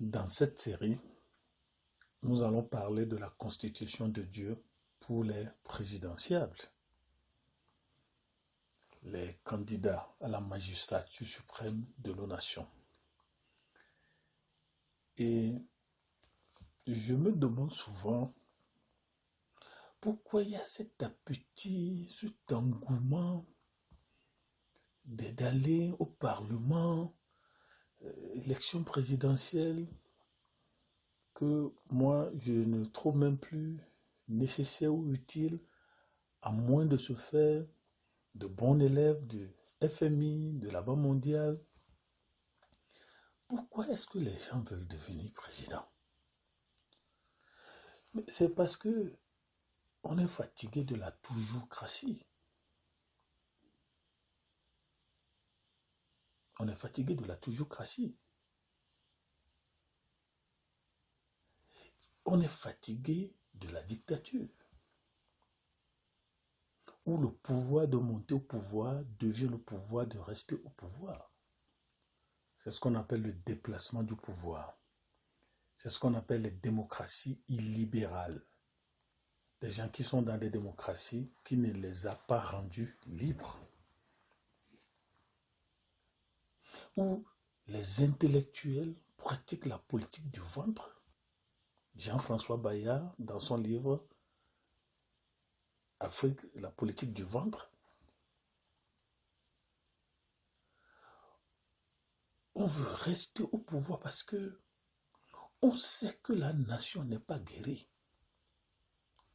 Dans cette série, nous allons parler de la constitution de Dieu pour les présidentiables, les candidats à la magistrature suprême de nos nations. Et je me demande souvent pourquoi il y a cet appétit, cet engouement d'aller au Parlement, élection présidentielle, que moi je ne trouve même plus nécessaire ou utile, à moins de se faire de bons élèves du FMI, de la Banque mondiale. Pourquoi est-ce que les gens veulent devenir président? Mais c'est parce que on est fatigué de la toujourcratie. On est fatigué de la toujourcratie. On est fatigué de la dictature, où le pouvoir de monter au pouvoir devient le pouvoir de rester au pouvoir. C'est ce qu'on appelle le déplacement du pouvoir. C'est ce qu'on appelle les démocraties illibérales. Des gens qui sont dans des démocraties qui ne les a pas rendus libres. Où les intellectuels pratiquent la politique du ventre. Jean-François Bayard, dans son livre Afrique, la politique du ventre, on veut rester au pouvoir parce que on sait que la nation n'est pas guérie.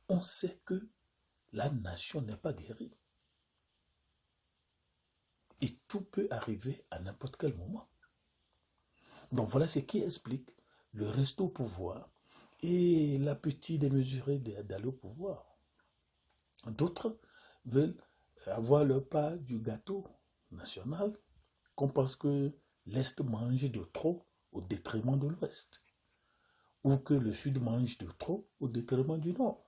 On sait que la nation n'est pas guérie. Et tout peut arriver à n'importe quel moment. Donc voilà ce qui explique le reste au pouvoir et l'appétit démesuré d'aller au pouvoir. D'autres veulent avoir leur part du gâteau national, qu'on pense que l'Est mange de trop au détriment de l'Ouest, ou que le Sud mange de trop au détriment du Nord.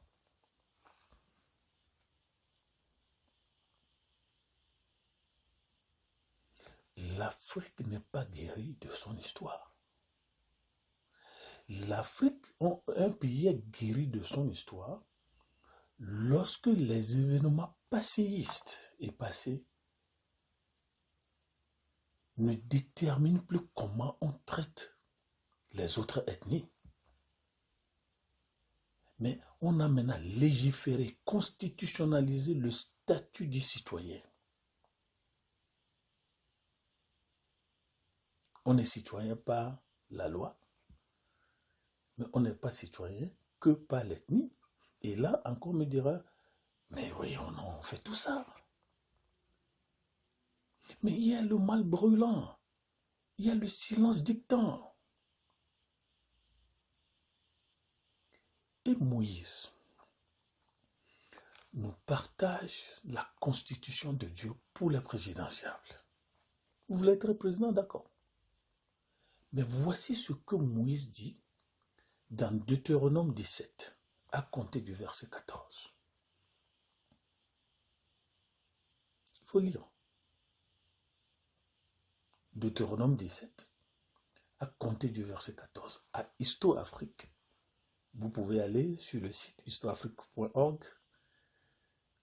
L'Afrique n'est pas guérie de son histoire. L'Afrique, un pays est guéri de son histoire lorsque les événements passéistes et passés ne déterminent plus comment on traite les autres ethnies. Mais on a maintenant légiféré, constitutionnalisé le statut du citoyen. On est citoyen par la loi, mais on n'est pas citoyen que par l'ethnie. Et là, encore on me dira, mais oui, on fait tout ça. Mais il y a le mal brûlant, il y a le silence dictant. Et Moïse nous partage la constitution de Dieu pour les présidentiables. Vous voulez être président, d'accord. Mais voici ce que Moïse dit dans Deutéronome 17, à compter du verset 14. Il faut lire. Deutéronome 17, à compter du verset 14. À Histo-Afrique, vous pouvez aller sur le site histoafrique.org.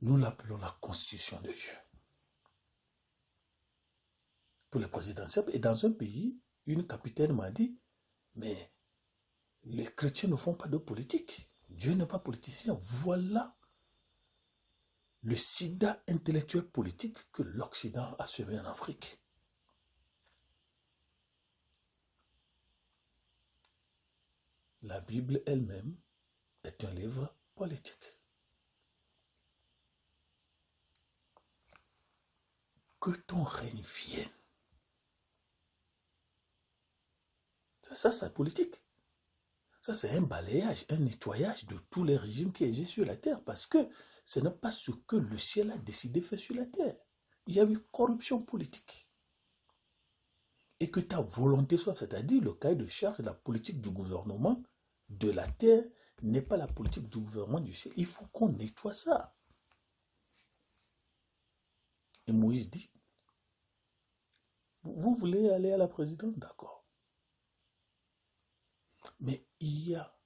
Nous l'appelons la Constitution de Dieu. Pour les présidentielles. Et dans un pays, une capitaine m'a dit, mais les chrétiens ne font pas de politique. Dieu n'est pas politicien. Voilà le sida intellectuel politique que l'Occident a semé en Afrique. La Bible elle-même est un livre politique. Que ton règne vienne. Ça c'est politique. Ça, c'est un balayage, un nettoyage de tous les régimes qui existent sur la terre, parce que ce n'est pas ce que le ciel a décidé de faire sur la terre. Il y a eu corruption politique. Et que ta volonté soit, c'est-à-dire le cahier de charge de la politique du gouvernement de la terre, n'est pas la politique du gouvernement du ciel. Il faut qu'on nettoie ça. Et Moïse dit, vous voulez aller à la présidence? D'accord. Mais il y a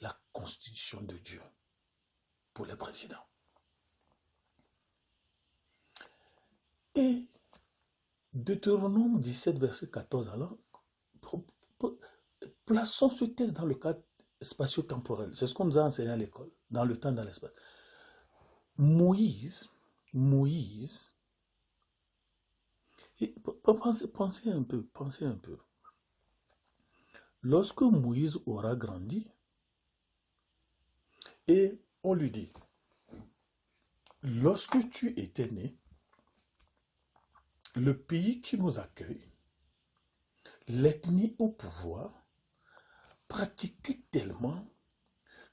la constitution de Dieu pour les présidents. Et Deutéronome 17, verset 14, alors, plaçons ce texte dans le cadre spatio-temporel. C'est ce qu'on nous a enseigné à l'école, dans le temps, dans l'espace. Moïse, et pensez un peu. Lorsque Moïse aura grandi, et on lui dit, lorsque tu étais né, le pays qui nous accueille, l'ethnie au pouvoir, pratiquait tellement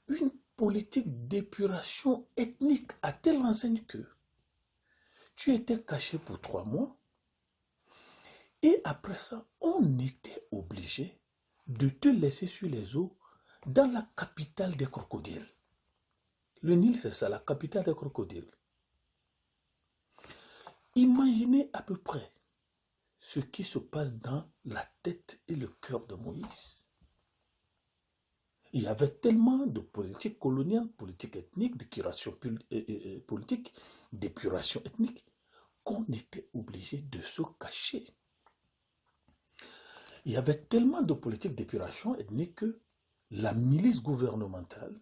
une politique d'épuration ethnique à telle enseigne que tu étais caché pour 3 mois et après ça, on était obligé de te laisser sur les eaux dans la capitale des crocodiles. Le Nil, c'est ça, la capitale des crocodiles. Imaginez à peu près ce qui se passe dans la tête et le cœur de Moïse. Il y avait tellement de politique coloniale, politique ethnique, d'épuration politique, d'épuration ethnique, qu'on était obligé de se cacher. Il y avait tellement de politique d'épuration ethnique que la milice gouvernementale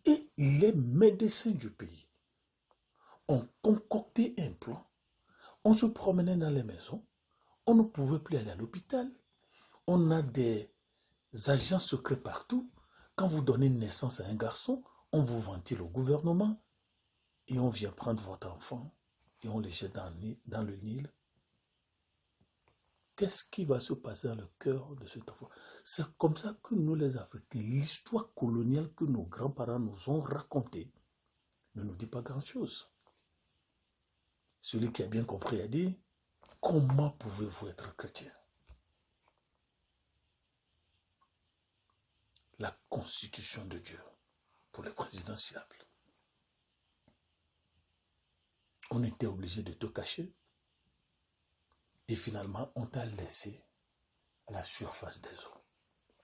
et les médecins du pays ont concocté un plan. On se promenait dans les maisons, on ne pouvait plus aller à l'hôpital. On a des agents secrets partout. Quand vous donnez naissance à un garçon, on vous ventile au gouvernement et on vient prendre votre enfant et on le jette dans le Nil. Qu'est-ce qui va se passer dans le cœur de cet enfant? C'est comme ça que nous, les Africains, l'histoire coloniale que nos grands-parents nous ont racontée ne nous dit pas grand-chose. Celui qui a bien compris a dit, comment pouvez-vous être chrétien? La constitution de Dieu pour les présidentiables. On était obligé de te cacher et finalement on t'a laissé à la surface des eaux.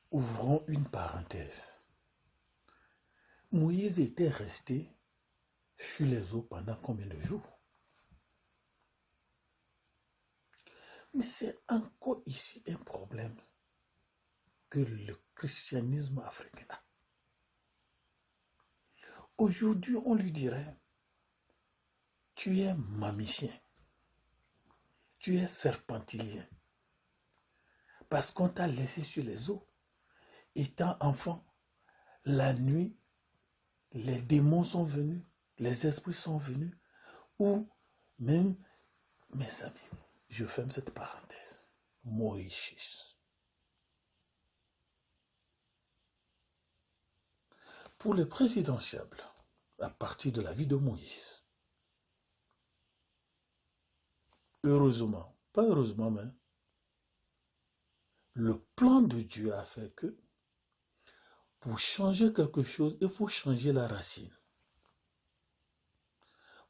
Ouvrons une parenthèse. Moïse était resté sur les eaux pendant combien de jours? Mais c'est encore ici un problème que le christianisme africain a. Aujourd'hui, on lui dirait, tu es mamicien, tu es serpentilien, parce qu'on t'a laissé sur les eaux. Étant enfant, la nuit, les démons sont venus, les esprits sont venus, ou même, mes amis, je ferme cette parenthèse, Moïse. Pour les présidentiables, à partir de la vie de Moïse, heureusement, pas heureusement, mais le plan de Dieu a fait que pour changer quelque chose, il faut changer la racine.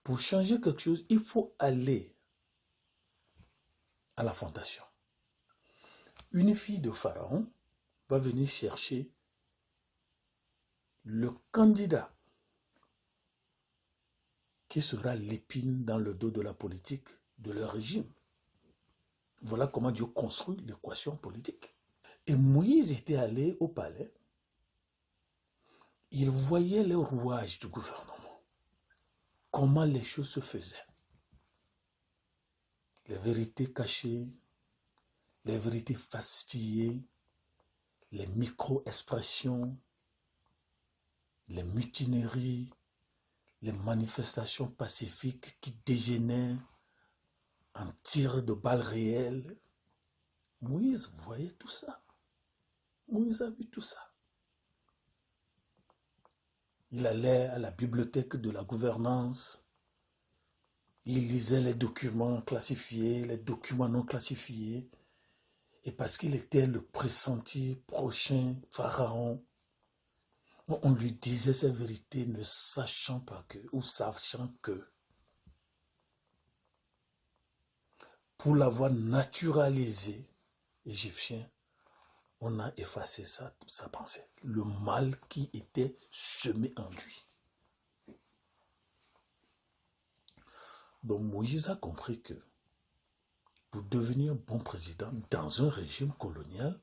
Pour changer quelque chose, il faut aller à la fondation. Une fille de Pharaon va venir chercher le candidat qui sera l'épine dans le dos de la politique de leur régime. Voilà comment Dieu construit l'équation politique. Et Moïse était allé au palais. Il voyait les rouages du gouvernement. Comment les choses se faisaient. Les vérités cachées, les vérités falsifiées, les micro-expressions, les mutineries, les manifestations pacifiques qui dégénèrent en tir de balles réelles. Moïse voyait tout ça. Moïse a vu tout ça. Il allait à la bibliothèque de la gouvernance. Il lisait les documents classifiés, les documents non classifiés. Et parce qu'il était le pressenti prochain Pharaon, on lui disait ces vérités ne sachant pas que, ou sachant que. pour l'avoir naturalisé égyptien, on a effacé sa pensée, le mal qui était semé en lui. Donc Moïse a compris que pour devenir un bon président dans un régime colonial,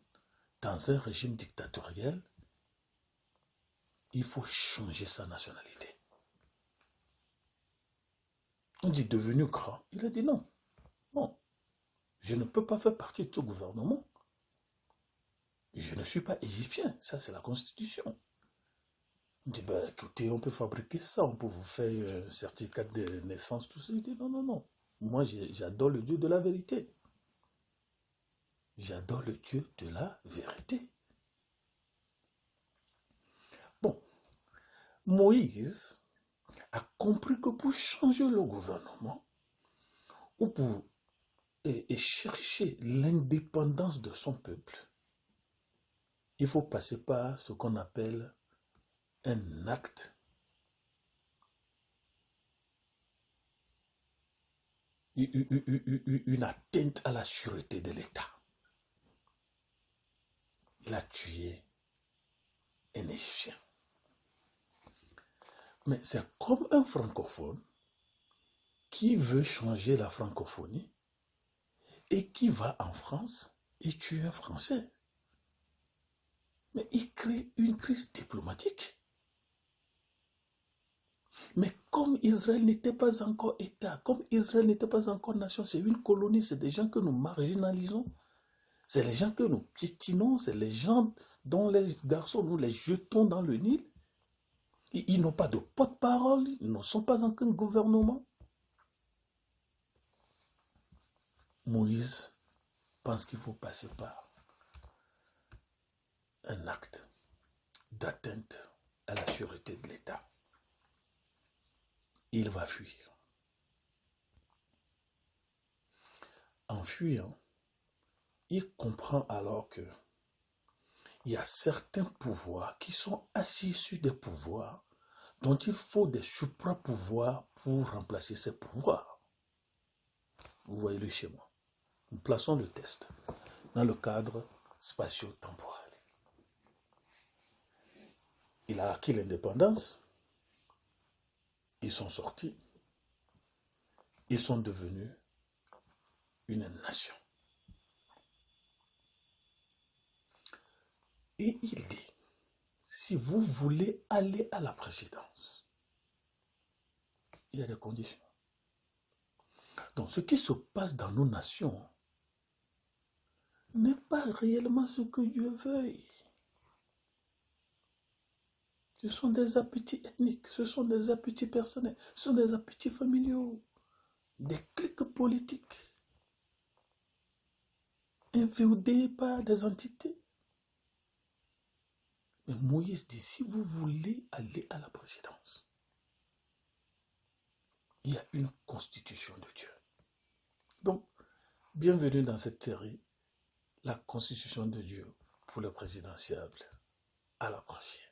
dans un régime dictatorial, il faut changer sa nationalité. On dit devenu grand. Il a dit non, non, je ne peux pas faire partie de ce gouvernement. Je ne suis pas égyptien, ça c'est la constitution. On dit, bah, écoutez, on peut fabriquer ça, on peut vous faire un certificat de naissance, tout ça. Il dit, non, non, non. Moi, j'adore le Dieu de la vérité. J'adore le Dieu de la vérité. Bon, Moïse a compris que pour changer le gouvernement, ou pour chercher l'indépendance de son peuple, il faut passer par ce qu'on appelle un acte une atteinte à la sûreté de l'État. Il a tué un Égyptien. Mais c'est comme un francophone qui veut changer la francophonie et qui va en France et tue un Français. Mais il crée une crise diplomatique. Mais comme Israël n'était pas encore État, comme Israël n'était pas encore nation, c'est une colonie, c'est des gens que nous marginalisons, c'est les gens que nous piétinons, c'est les gens dont les garçons nous les jetons dans le Nil. Ils n'ont pas de porte-parole, ils ne sont pas encore un gouvernement. Moïse pense qu'il faut passer par un acte d'atteinte à la sûreté de l'État. Il va fuir. En fuyant, il comprend alors que il y a certains pouvoirs qui sont assis sur des pouvoirs dont il faut des supra-pouvoirs pour remplacer ces pouvoirs. Vous voyez le schéma. Nous plaçons le test dans le cadre spatio-temporel. Il a acquis l'indépendance, ils sont sortis, ils sont devenus une nation. Et il dit, si vous voulez aller à la présidence, il y a des conditions. Donc ce qui se passe dans nos nations n'est pas réellement ce que Dieu veuille. Ce sont des appétits ethniques, ce sont des appétits personnels, ce sont des appétits familiaux, des cliques politiques, inféodés par des entités. Mais Moïse dit, si vous voulez aller à la présidence, il y a une constitution de Dieu. Donc, bienvenue dans cette série, la constitution de Dieu pour le présidentiable. À la prochaine.